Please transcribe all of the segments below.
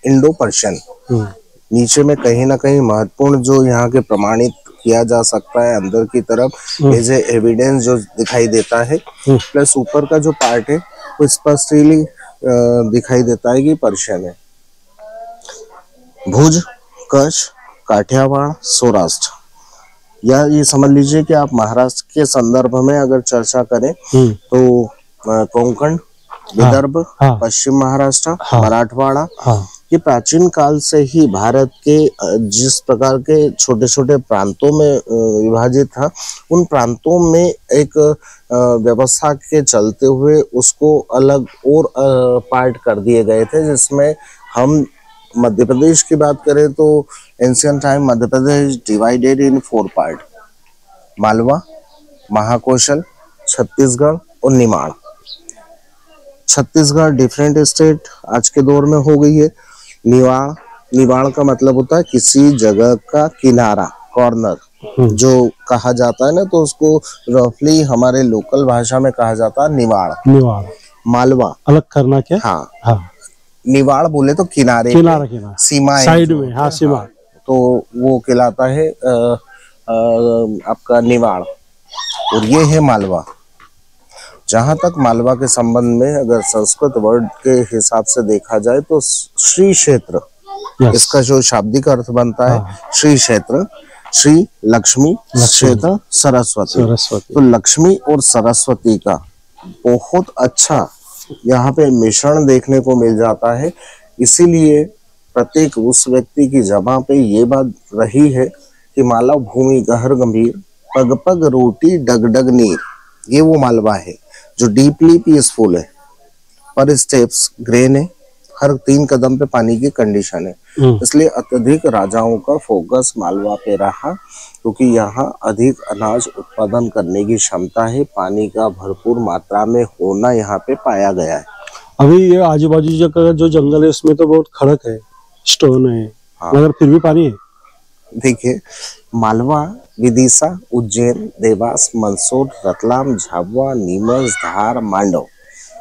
Indo Persian. नीचे में कहीं ना कहीं महत्वपूर्ण जो यहाँ के प्रमाणित किया जा सकता है अंदर की तरफ एज ए एविडेंस जो दिखाई देता है, प्लस ऊपर का जो पार्ट है वो स्पष्टली दिखाई देता है कि पर्शियन है। भुज, कच्छ, काठियावाड़, सौराष्ट्र, या ये समझ लीजिए कि आप महाराष्ट्र के संदर्भ में अगर चर्चा करें तो कोंकण, विदर्भ, पश्चिम महाराष्ट्र, मराठवाड़ा, ये प्राचीन काल से ही भारत के जिस प्रकार के छोटे छोटे प्रांतों में विभाजित था, उन प्रांतों में एक व्यवस्था के चलते हुए उसको अलग और पार्ट कर दिए गए थे, जिसमें हम मध्य प्रदेश की बात करें तो ancient time Madhya Pradesh divided in 4 part: Malwa, Mahakoshal, Chhattisgarh और निमाड़। छत्तीसगढ़ डिफरेंट स्टेट आज के दौर में हो गई है। निवाड़ का मतलब होता है किसी जगह का किनारा, कॉर्नर जो कहा जाता है ना, तो उसको रफली हमारे लोकल भाषा में कहा जाता है निवाड़। मालवा अलग करना क्या? हाँ। निवाड़ बोले तो किनारे, सीमा, साइड में, हाँ सीमा, तो वो कहलाता है आपका निवाड़। और ये है मालवा। जहां तक मालवा के संबंध में अगर संस्कृत वर्ड के हिसाब से देखा जाए तो श्री क्षेत्र, इसका जो शाब्दिक अर्थ बनता है श्री क्षेत्र, श्री लक्ष्मी, क्षेत्र सरस्वती। तो लक्ष्मी और सरस्वती का बहुत अच्छा यहाँ पे मिश्रण देखने को मिल जाता है। इसीलिए प्रत्येक उस व्यक्ति की जबां पे ये बात रही है कि मालव भूमि गहर गंभीर, पग पग रोटी डग डग नीर। ये वो मालवा है जो डीपली पीसफुल है, पर स्टेप्स ग्रेन है, हर 3 कदम पे पानी की कंडीशन है। इसलिए अत्यधिक राजाओं का फोकस मालवा पे रहा, क्योंकि यहाँ अधिक अनाज उत्पादन करने की क्षमता है, पानी का भरपूर मात्रा में होना यहाँ पे पाया गया है। अभी ये आजू बाजू जो जंगल है उसमें तो बहुत खड़क है, स्टोन है, मगर फिर भी पानी है। देखिए, मालवा, विदिशा, उज्जैन, देवास, मंदसौर, रतलाम, झाबुआ, नीमच, धार, मांडव,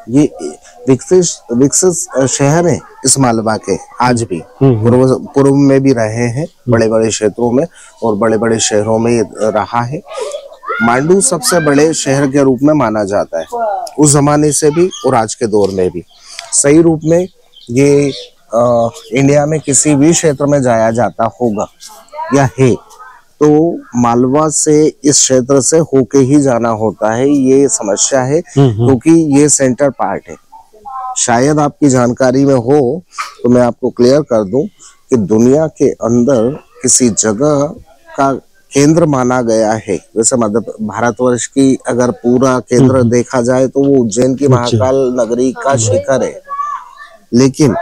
ये विकसित शहर है इस मालवा के। आज भी पूर्व में भी रहे हैं बड़े बड़े क्षेत्रों में, और बड़े बड़े शहरों में रहा है। मांडू सबसे बड़े शहर के रूप में माना जाता है, उस जमाने से भी और आज के दौर में भी। सही रूप में ये इंडिया में किसी भी क्षेत्र में जाया जाता होगा या है तो मालवा से, इस क्षेत्र से होके ही जाना होता है। ये समस्या है क्योंकि ये सेंटर पार्ट है। शायद आपकी जानकारी में हो तो मैं आपको क्लियर कर दूं कि दुनिया के अंदर किसी जगह का केंद्र माना गया है, वैसे मध्य भारतवर्ष की अगर पूरा केंद्र देखा जाए तो वो उज्जैन की महाकाल नगरी का शिखर है, लेकिन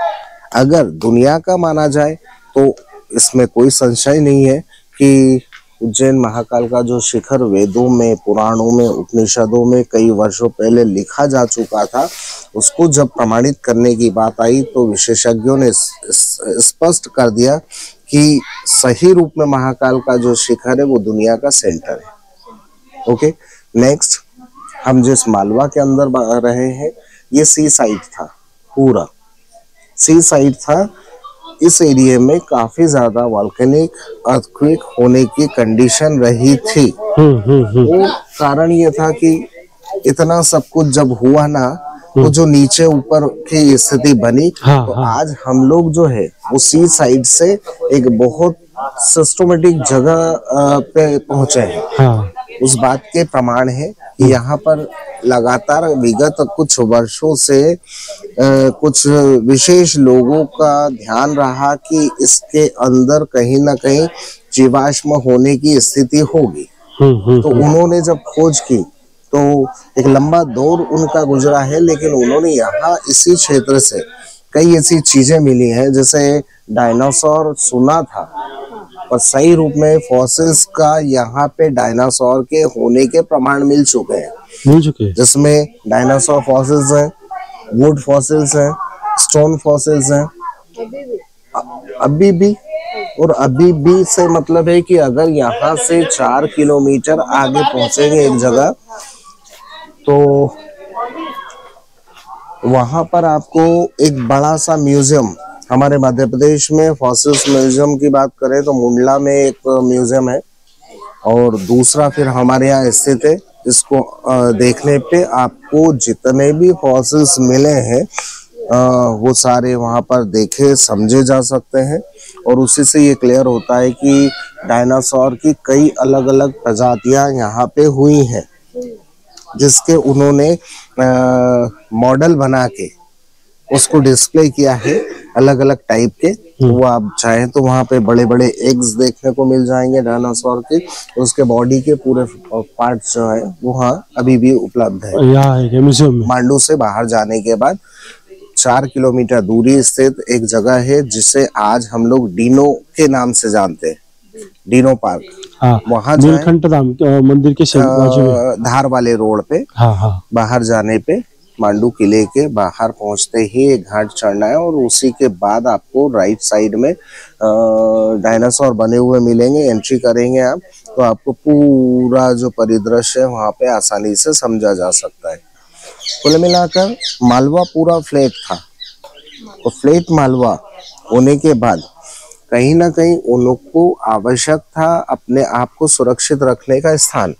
अगर दुनिया का माना जाए तो इसमें कोई संशय नहीं है कि उज्जैन महाकाल का जो शिखर वेदों में, पुराणों में, उपनिषदों में कई वर्षों पहले लिखा जा चुका था, उसको जब प्रमाणित करने की बात आई तो विशेषज्ञों ने स्पष्ट कर दिया कि सही रूप में महाकाल का जो शिखर है वो दुनिया का सेंटर है। ओके, नेक्स्ट, हम जिस मालवा के अंदर रहे हैं ये सी साइड था, पूरा सी साइड था। इस एरिया में काफी ज्यादा वॉल्केनिक अर्थक्वेक होने की कंडीशन रही थी। वो कारण ये था कि इतना सब कुछ जब हुआ ना, तो जो नीचे ऊपर की स्थिति बनी, तो आज हम लोग जो है वो सी साइड से एक बहुत सिस्टमेटिक जगह पे पहुंचे हैं। उस बात के प्रमाण है कि यहाँ पर लगातार विगत कुछ वर्षों से कुछ विशेष लोगों का ध्यान रहा कि इसके अंदर कहीं ना कहीं जीवाश्म होने की स्थिति होगी। तो उन्होंने जब खोज की तो एक लंबा दौर उनका गुजरा है, लेकिन उन्होंने यहाँ इसी क्षेत्र से कई ऐसी चीजें मिली हैं, जैसे डायनासोर सुना था, पर सही रूप में फॉसिल्स का यहाँ पे डायनासोर के होने के प्रमाण मिल चुके हैं, जिसमें डायनासोर फॉसिल्स हैं, वुड फॉसिल्स हैं, स्टोन फॉसिल्स हैं, अभी भी। और अभी भी से मतलब है कि अगर यहाँ से 4 किलोमीटर आगे पहुंचेंगे एक जगह, तो वहां पर आपको एक बड़ा सा म्यूजियम हमारे मध्य प्रदेश में फॉसिल्स म्यूजियम की बात करें तो मुंडला में एक म्यूजियम है, और दूसरा फिर हमारे यहाँ स्थित है। इसको देखने पे आपको जितने भी फॉसिल्स मिले हैं वो सारे वहाँ पर देखे समझे जा सकते हैं, और उसी से ये क्लियर होता है कि डायनासोर की कई अलग अलग प्रजातियां यहाँ पे हुई हैं, जिसके उन्होंने मॉडल बना के उसको डिस्प्ले किया है अलग अलग टाइप के। तो वो आप चाहें तो वहाँ पे बड़े बड़े एग्स देखने को मिल जाएंगे डायनासोर के, उसके बॉडी के पूरे पार्ट्स जो है वो वहाँ अभी भी उपलब्ध है। यहाँ है म्यूजियम में। मांडू से बाहर जाने के बाद 4 किलोमीटर दूरी स्थित एक जगह है जिसे आज हम लोग डिनो के नाम से जानते हैं, डिनो पार्क। हाँ, वहाँ नीलकंठ धाम मंदिर के बाजू में, धार वाले रोड पे। हाँ हाँ, बाहर जाने पे मांडू किले के बाहर पहुंचते ही एक घाट चढ़ना है, और उसी के बाद आपको राइट साइड में डायनासोर बने हुए मिलेंगे। एंट्री करेंगे आप तो आपको पूरा जो परिदृश्य है वहाँ पे आसानी से समझा जा सकता है। कुल मिलाकर मालवा पूरा फ्लैट था, और फ्लैट मालवा होने के बाद कहीं ना कहीं उन लोग को आवश्यक था अपने आप को सुरक्षित रखने का स्थान।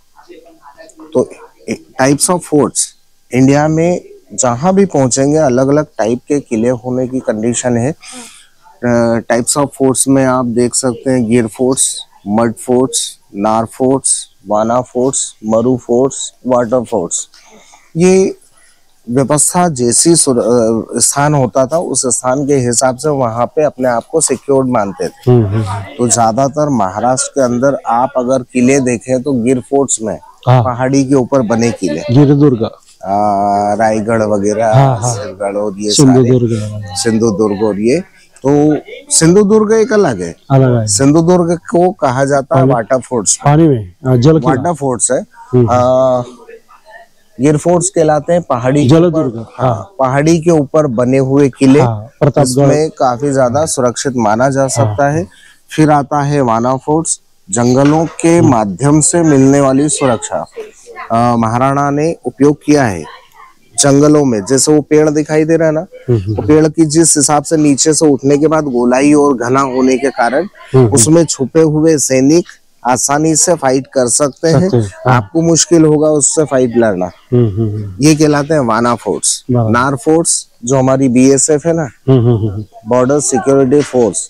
तो टाइप्स ऑफ फोर्ट्स इंडिया में जहां भी पहुंचेंगे अलग अलग टाइप के किले होने की कंडीशन है। टाइप्स ऑफ फोर्ट्स में आप देख सकते हैं गिर फोर्ट्स, मड फोर्ट्स, नार फोर्ट्स, वाना फोर्ट्स, मरु फोर्ट्स, वाटर फोर्ट्स। ये व्यवस्था जैसी स्थान होता था उस स्थान के हिसाब से वहां पे अपने आप को सिक्योर्ड मानते थे। तो ज्यादातर महाराष्ट्र के अंदर आप अगर किले देखें तो गिर फोर्ट्स में पहाड़ी के ऊपर बने किले, गिरदुर्ग, रायगढ़ वगैरह, सिरगढ़ और ये सिंधुदुर्ग और ये। तो सिंधुदुर्ग एक अलग है, सिंधुदुर्ग को कहा जाता है वाटर फोर्ट्स, पानी में जल वाटर फोर्ट्स है। गिर फोर्ट्स कहलाते हैं पहाड़ी जलदुर्ग। हाँ, पहाड़ी के ऊपर बने हुए किले, इसमें काफी ज्यादा सुरक्षित माना जा सकता है। फिर आता है वाना फोर्ट्स, जंगलों के माध्यम से मिलने वाली सुरक्षा। महाराणा ने उपयोग किया है जंगलों में, जैसे वो पेड़ दिखाई दे रहा है ना, वो पेड़ की जिस हिसाब से नीचे से उठने के बाद गोलाई और घना होने के कारण उसमें छुपे हुए सैनिक आसानी से फाइट कर सकते हैं। आपको मुश्किल होगा उससे फाइट लड़ना। ये कहलाते हैं वाना फोर्ट्स। नार फोर्ट्स जो हमारी बीएसएफ है ना, बॉर्डर सिक्योरिटी फोर्स,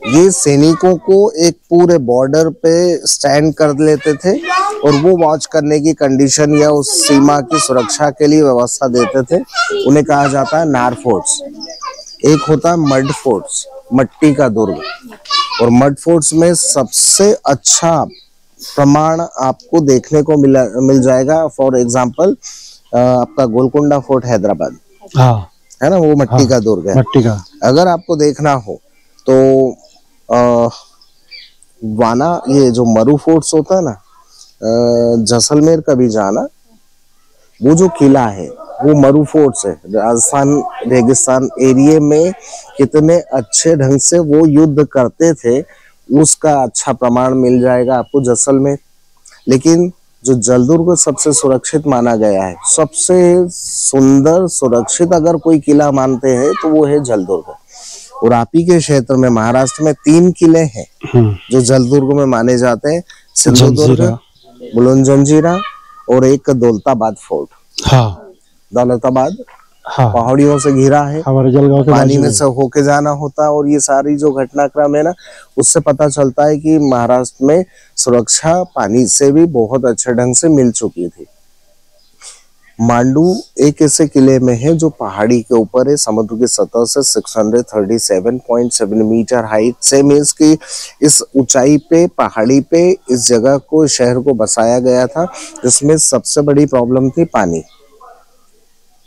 ये सैनिकों को एक पूरे बॉर्डर पे स्टैंड कर लेते थे और वो वॉच करने की कंडीशन या उस सीमा की सुरक्षा के लिए व्यवस्था देते थे। उन्हें कहा जाता है नार फोर्ट्स। एक होता है मड फोर्ट्स, मट्टी का दुर्ग, और मड फोर्ट्स में सबसे अच्छा प्रमाण आपको देखने को मिल जाएगा। फॉर एग्जांपल आपका गोलकुंडा फोर्ट हैदराबाद, है ना, वो मट्टी का दुर्ग है। मट्टी का अगर आपको देखना हो तो वाना, ये जो मरु फोर्ट्स होता है ना, जैसलमेर का भी जाना, वो जो किला है वो मरु फोर्ट्स है। राजस्थान रेगिस्तान एरिया में कितने अच्छे ढंग से वो युद्ध करते थे उसका अच्छा प्रमाण मिल जाएगा आपको जैसलमेर। लेकिन जो जलदुर्ग सबसे सुरक्षित माना गया है, सबसे सुंदर सुरक्षित अगर कोई किला मानते हैं तो वो है जलदुर्ग। और आपी के क्षेत्र में महाराष्ट्र में 3 किले हैं जो जलदुर्ग में माने जाते हैं, सिंधुदुर्ग, बुलंदजंजीरा और एक दौलताबाद फोर्ट। दौलताबाद पहाड़ियों से घिरा है, हमारे जलगांव के पानी में से होके जाना होता है। और ये सारी जो घटनाक्रम है ना, उससे पता चलता है कि महाराष्ट्र में सुरक्षा पानी से भी बहुत अच्छे ढंग से मिल चुकी थी। मांडू एक ऐसे किले में है जो पहाड़ी के ऊपर है, समुद्र की सतह से 637.7 मीटर हाइट से। मीन्स की इस ऊंचाई पे, पहाड़ी पे इस जगह को, शहर को बसाया गया था, जिसमें सबसे बड़ी प्रॉब्लम थी पानी।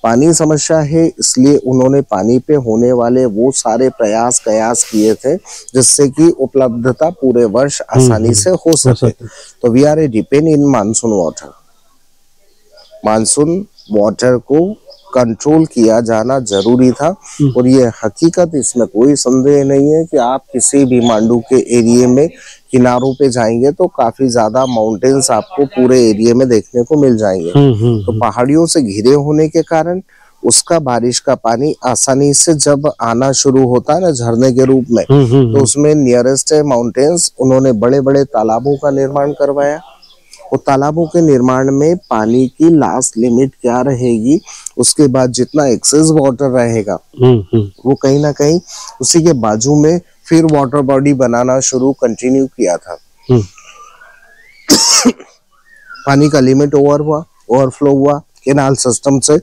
पानी समस्या है, इसलिए उन्होंने पानी पे होने वाले वो सारे प्रयास कयास किए थे जिससे कि उपलब्धता पूरे वर्ष आसानी से हो सके। तो we are a depend in monsoon water. Monsoon water को कंट्रोल किया जाना जरूरी था, और ये हकीकत, इसमें कोई संदेह नहीं है कि आप किसी भी मांडू के एरिया में किनारों पे जाएंगे तो काफी ज्यादा माउंटेन्स आपको पूरे एरिया में देखने को मिल जाएंगे। तो पहाड़ियों से घिरे होने के कारण उसका बारिश का पानी आसानी से जब आना शुरू होता है ना झरने के रूप में, तो उसमें नियरेस्ट माउंटेन्स उन्होंने बड़े बड़े तालाबों का निर्माण करवाया। और तालाबों के निर्माण में पानी की लास्ट लिमिट क्या रहेगी, उसके बाद जितना एक्सेस वाटर रहेगा वो कहीं ना कहीं उसी के बाजू में फिर वाटर बॉडी बनाना शुरू कंटिन्यू किया था। पानी का लिमिट ओवरफ्लो हुआ, केनाल सिस्टम से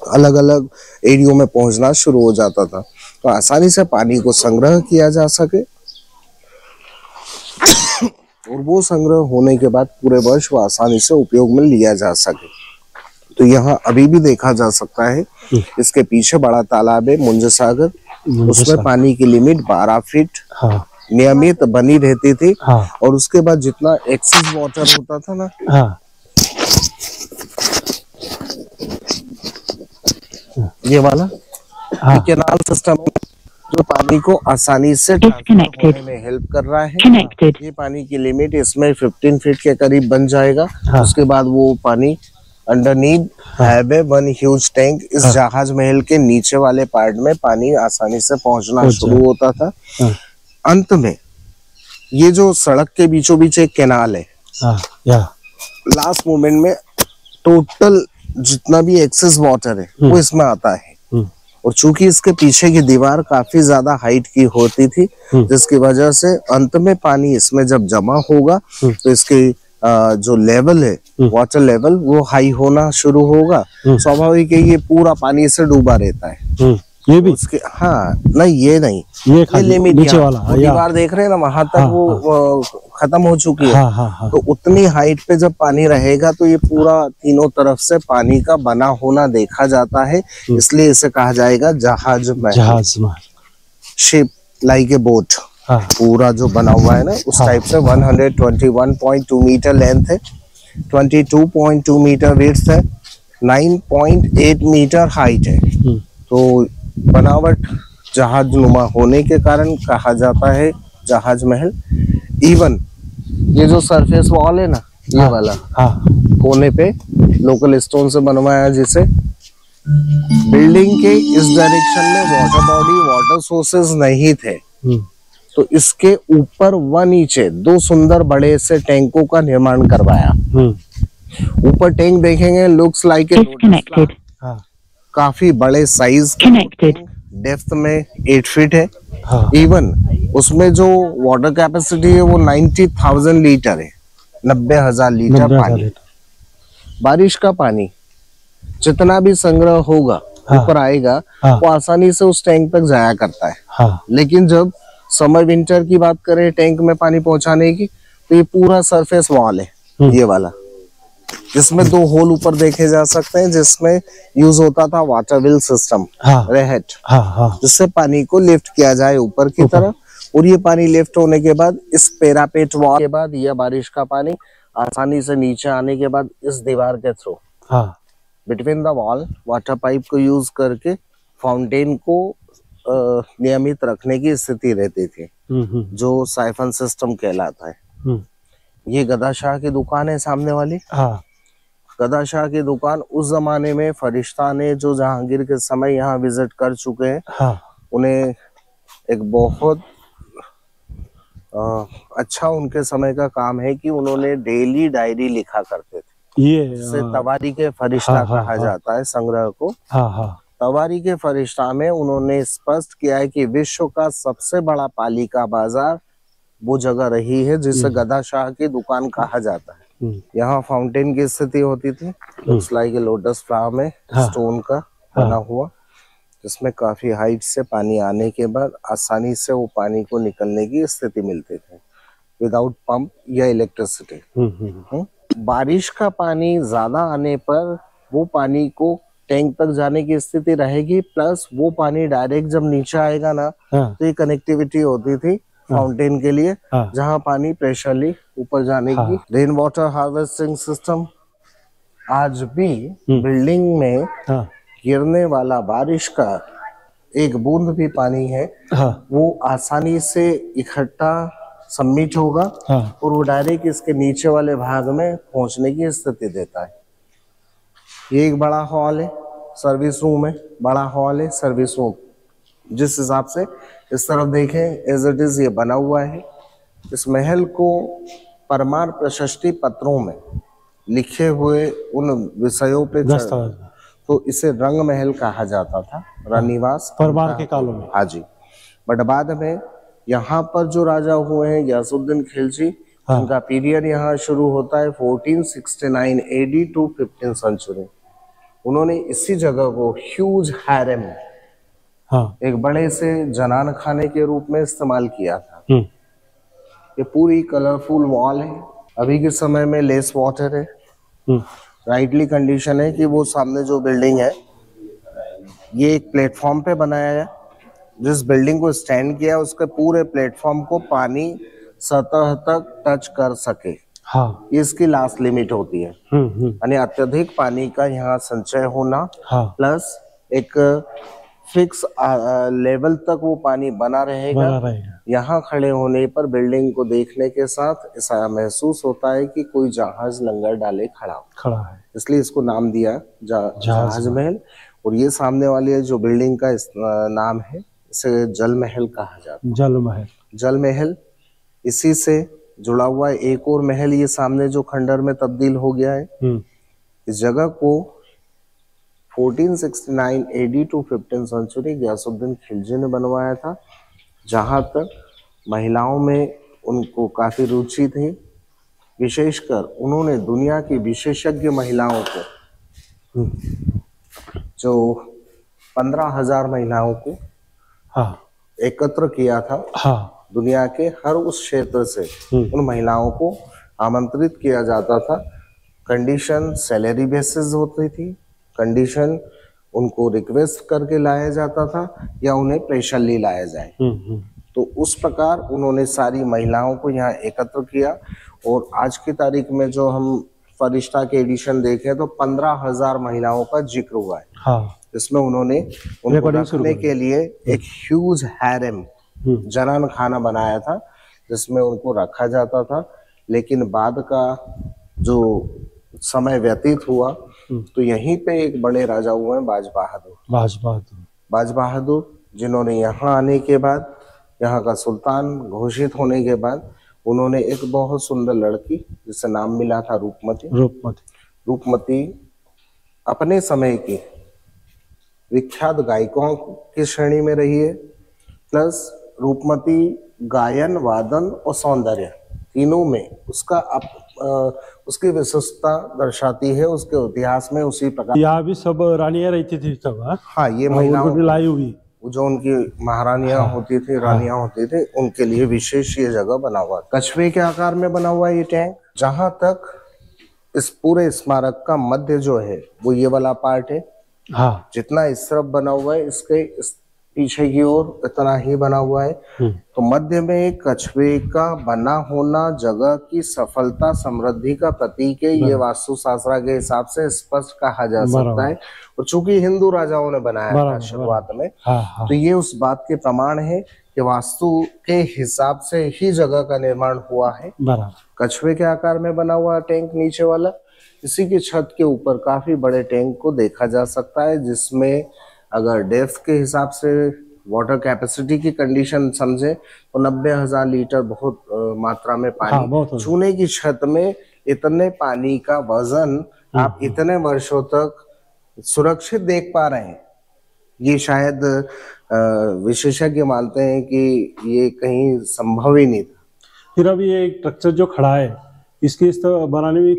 अलग अलग एरियो में पहुंचना शुरू हो जाता था, तो आसानी से पानी को संग्रह किया जा सके और वो संग्रह होने के बाद पूरे वर्ष वो आसानी से उपयोग में लिया जा सके। तो यहाँ अभी भी देखा जा सकता है, इसके पीछे बड़ा तालाब है मुंज सागर, उसमें पानी की लिमिट 12 फीट नियमित बनी रहती थी। और उसके बाद जितना एक्सेस वाटर होता था ना, ये वाला कैनाल सिस्टम जो पानी को आसानी से ट्रांसफर होने में हेल्प कर रहा है। ये पानी की लिमिट इसमें 15 फीट के करीब बन जाएगा। उसके बाद वो पानी underneath highway one huge tank इस जहाज महल के नीचे वाले पार्ट में पानी आसानी से पहुंचना शुरू होता था। अंत में ये जो सड़क के बीचों बीच एक कैनाल है, लास्ट मोमेंट में टोटल जितना भी एक्सेस वाटर है वो इसमें आता है। और चूंकि इसके पीछे की दीवार काफी ज्यादा हाइट की होती थी, जिसकी वजह से अंत में पानी इसमें जब जमा होगा तो इसके जो लेवल है वाटर लेवल वो हाई होना शुरू होगा। स्वाभाविक है ये पूरा पानी से डूबा रहता है। ये भी उसके नहीं ये नहीं, ये लिमिट नीचे वाला दीवार देख रहे हैं ना, वहां तक वो खत्म हो चुकी है। तो उतनी हाइट पे जब पानी रहेगा तो ये पूरा तीनों तरफ से पानी का बना होना देखा जाता है, इसलिए इसे कहा जाएगा जहाज महल, शिप लाइक ए बोट। पूरा जो बना हुआ है ना उस टाइप से 121.2 मीटर लेंथ है, 22.2 मीटर विड्थ है, 9.8 मीटर हाइट है। तो बनावट जहाज नुमा होने के कारण कहा जाता है जहाज महल। इवन ये जो सरफेस वॉल है ना, ये वाला कोने पे लोकल स्टोन से बनवाया, जिसे बिल्डिंग के इस डायरेक्शन में वाटर बॉडी वाटर सोर्सेज नहीं थे, तो इसके ऊपर व नीचे 2 सुंदर बड़े से टैंकों का निर्माण करवाया। ऊपर टैंक देखेंगे लुक्स लाइक ए काफी बड़े साइज, डेप्थ में 8 फीट है। इवन उसमें जो वाटर कैपेसिटी है वो 90,000 लीटर है, 90,000 लीटर पानी। बारिश का पानी जितना भी संग्रह होगा ऊपर आएगा वो आसानी से उस टैंक तक जाया करता है। लेकिन जब समर विंटर की बात करें टैंक में पानी पहुंचाने की, तो ये पूरा सरफेस वॉल है ये वाला, जिसमें 2 होल ऊपर देखे जा सकते हैं, जिसमें यूज होता था वाटर व्हील सिस्टम, रेहेट, जिससे पानी को लिफ्ट किया जाए ऊपर की तरफ। और ये पानी लिफ्ट होने के बाद इस पेरापेट वॉल के बाद यह बारिश का पानी आसानी से नीचे आने के बाद इस दीवार के through between the wall water pipe को यूज करके फाउंटेन को नियमित रखने की स्थिति रहती थी, जो साइफन सिस्टम कहलाता है। ये गदा शाह की दुकान है सामने वाली। गदा शाह की दुकान उस जमाने में फरिश्ता ने जो जहांगीर के समय यहाँ विजिट कर चुके हैं, उन्हें एक बहुत अच्छा उनके समय का काम है कि उन्होंने डेली डायरी लिखा करते थे। ये तवारी के फरिश्ता कहा जाता है संग्रह को। तवारी के फरिश्ता में उन्होंने स्पष्ट किया है कि विश्व का सबसे बड़ा पालिका बाजार वो जगह रही है जिसे गदा शाह की दुकान कहा जाता है। यहाँ फाउंटेन की स्थिति होती थी, लाइक लोटस फ्लावर में स्टोन का बना हुआ, जिसमें काफी हाइट से पानी आने के बाद आसानी से वो पानी को निकलने की स्थिति मिलती थी विदाउट पंप या इलेक्ट्रिसिटी। बारिश का पानी ज्यादा आने पर वो पानी को टैंक तक जाने की स्थिति रहेगी, प्लस वो पानी डायरेक्ट जब नीचे आएगा ना तो ये कनेक्टिविटी होती थी फाउंटेन के लिए, जहां पानी प्रेशरली ऊपर जाने की। रेन वाटर हार्वेस्टिंग सिस्टम आज भी बिल्डिंग में गिरने वाला बारिश का एक बूंद भी पानी है वो आसानी से इकट्ठा सबमिट होगा और वो डायरेक्ट इसके नीचे वाले भाग में पहुंचने की स्थिति देता है। ये एक बड़ा हॉल है सर्विस रूम है, बड़ा हॉल है, सर्विस रूम। जिस हिसाब से इस तरफ देखें एज इट इज ये बना हुआ है। इस महल को परमार प्रशस्ति पत्रों में लिखे हुए उन विषयों पे दस्तावेज तो इसे रंग महल कहा जाता था, रानीवास परमार के कालों में। हाँ जी। बट बाद में यहाँ पर जो राजा हुए हैं गयासुद्दीन खिलजी, उनका पीरियड यहाँ शुरू होता है 1469 AD टू 15th सेंचुरी। उन्होंने इसी जगह को ह्यूज हैरम, एक बड़े से जनान खाने के रूप में इस्तेमाल किया था। ये पूरी कलरफुल वॉल है। अभी के समय में लेस वाटर है, राइटली कंडीशन है कि वो सामने जो बिल्डिंग है ये एक प्लेटफॉर्म पे बनाया है। जिस बिल्डिंग को स्टैंड किया उसके पूरे प्लेटफॉर्म को पानी सतह तक टच कर सके। ये इसकी लास्ट लिमिट होती है। यानी अत्यधिक पानी का यहाँ संचय होना प्लस एक फिक्स लेवल तक वो पानी बना रहेगा। यहाँ खड़े होने पर बिल्डिंग को देखने के साथ ऐसा महसूस होता है कि कोई जहाज लंगर डाले खड़ा है, इसलिए इसको नाम दिया जहाज महल। और ये सामने वाली जो बिल्डिंग का नाम है इसे जल महल कहा जाता है। जल महल इसी से जुड़ा हुआ है। एक और महल ये सामने जो खंडर में तब्दील हो गया है। इस जगह को 1469 AD to 15th century Ghiyasuddin Khilji ने बनवाया था। जहाँ तक महिलाओं में उनको काफी रुचि थी, विशेषकर उन्होंने दुनिया की विशेषज्ञ महिलाओं को जो 15,000 महिलाओं को एकत्र किया था। दुनिया के हर उस क्षेत्र से उन महिलाओं को आमंत्रित किया जाता था। कंडीशन सैलरी बेसिस होती थी, कंडीशन उनको रिक्वेस्ट करके लाया जाता था या उन्हें प्रेशरली लाया जाए। तो उस प्रकार उन्होंने सारी महिलाओं को यहाँ एकत्र किया। और आज की तारीख में जो हम फरिश्ता के एडिशन देखें तो 15,000 महिलाओं का जिक्र हुआ है। इसमें उन्होंने उनको रखने के लिए एक ह्यूज हैरम जनान खाना बनाया था जिसमें उनको रखा जाता था। लेकिन बाद का जो समय व्यतीत हुआ तो यहीं पे एक बड़े राजा हुए हैं बाज बहादुर, जिन्होंने यहाँ आने के बाद, यहाँ का सुल्तान घोषित होने के बाद, उन्होंने एक बहुत सुंदर लड़की जिससे नाम मिला था रूपमती अपने समय की विख्यात गायकों की श्रेणी में रही है। प्लस रूपमती गायन, वादन और सौंदर्य तीनों में उसकी विशेषता दर्शाती है। उसके इतिहास में उसी प्रकार यहाँ भी सब रानियां रहती थी तब। हाँ, ये महिलाओं लाई हुई जो उनकी महारानियां होती थी, रानियां होती थी, उनके लिए विशेष ये जगह बना हुआ। कछुए के आकार में बना हुआ ये टैंक। जहां तक इस पूरे स्मारक का मध्य जो है वो ये वाला पार्ट है। जितना इस तरफ बना हुआ है इसके पीछे की ओर इतना ही बना हुआ है। तो मध्य में एक कछुए का बना होना जगह की सफलता समृद्धि का प्रतीक है। ये वास्तुशास्त्र के हिसाब से स्पष्ट कहा जा सकता है। और चूंकि हिंदू राजाओं ने बनाया था शुरुआत में, तो ये उस बात के प्रमाण है कि वास्तु के हिसाब से ही जगह का निर्माण हुआ है। कछुए के आकार में बना हुआ टैंक नीचे वाला, इसी की छत के ऊपर काफी बड़े टैंक को देखा जा सकता है, जिसमें अगर डेप्थ के हिसाब से वाटर कैपेसिटी की कंडीशन समझे तो 90,000 लीटर बहुत मात्रा में पानी छूने की छत में इतने पानी का वजन आप इतने वर्षों तक सुरक्षित देख पा रहे हैं। ये शायद विशेषज्ञ मानते हैं कि ये कहीं संभव ही नहीं था। फिर अब ये स्ट्रक्चर जो खड़ा है इसके बनाने में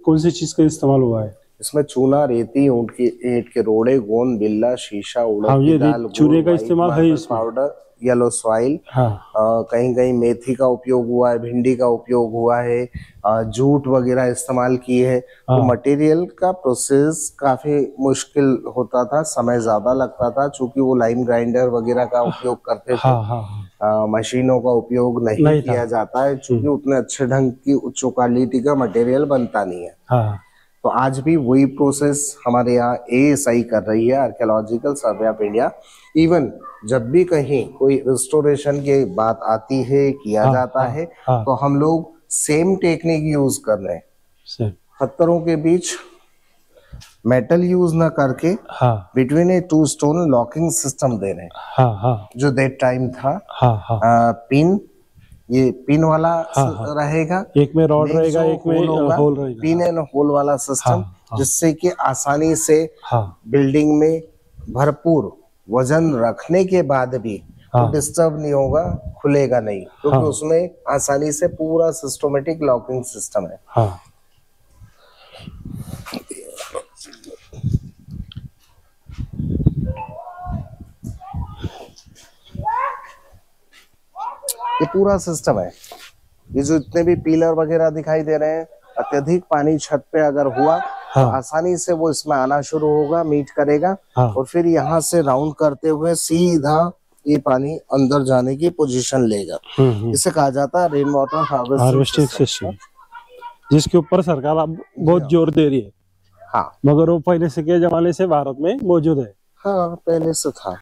कौन सी चीज का इस्तेमाल हुआ है? इसमें चूना, रेती, ईंट के रोड़े, गोंद, बिल्ला, शीशा, उड़द की दाल, चूने का इस्तेमाल है इसमें, पाउडर, येलो सॉइल, कहीं कहीं मेथी का उपयोग हुआ है, भिंडी का उपयोग हुआ है, जूट वगैरह इस्तेमाल किए है। तो मटेरियल का प्रोसेस काफी मुश्किल होता था, समय ज्यादा लगता था, चूंकि वो लाइम ग्राइंडर वगैरह का उपयोग करते थे। मशीनों का उपयोग नहीं किया जाता है, चूंकि उतने अच्छे ढंग की उच्च क्वालिटी का मटेरियल बनता नहीं है। तो आज भी वही प्रोसेस हमारे यहाँ ASI कर रही है, archaeological survey of India. Even जब भी कहीं कोई रिस्टोरेशन की बात आती है, किया जाता है, तो हम लोग सेम टेक्निक यूज कर रहे हैं। पत्थरों के बीच मेटल यूज ना करके हाँ between a two stone locking system दे रहे हैं, हाँ हाँ जो दैट टाइम था। हाँ हाँ पिन, ये पिन वाला हाँ हाँ, रहेगा, एक में रॉड नेक्स्ट रहेगा, जो एक में होल होगा होल रहेगा। पिन एंड होल वाला सिस्टम, हाँ हाँ जिससे कि आसानी से हाँ बिल्डिंग में भरपूर वजन रखने के बाद भी हाँ वो डिस्टर्ब नहीं होगा, खुलेगा नहीं, क्योंकि हाँ उसमें आसानी से पूरा सिस्टमेटिक लॉकिंग सिस्टम है। हाँ। ये पूरा सिस्टम है। ये जो इतने भी पिलर वगैरह दिखाई दे रहे हैं, अत्यधिक पानी छत पे अगर हुआ तो हाँ आसानी से वो इसमें आना शुरू होगा, मीट करेगा, हाँ और फिर यहाँ से राउंड करते हुए सीधा ये पानी अंदर जाने की पोजीशन लेगा। इसे कहा जाता है rain water harvesting harvesting system, जिसके ऊपर सरकार अब बहुत जोर दे रही है, हाँ मगर वो पहले से के जमाने से भारत में मौजूद है। हाँ, पहले से था।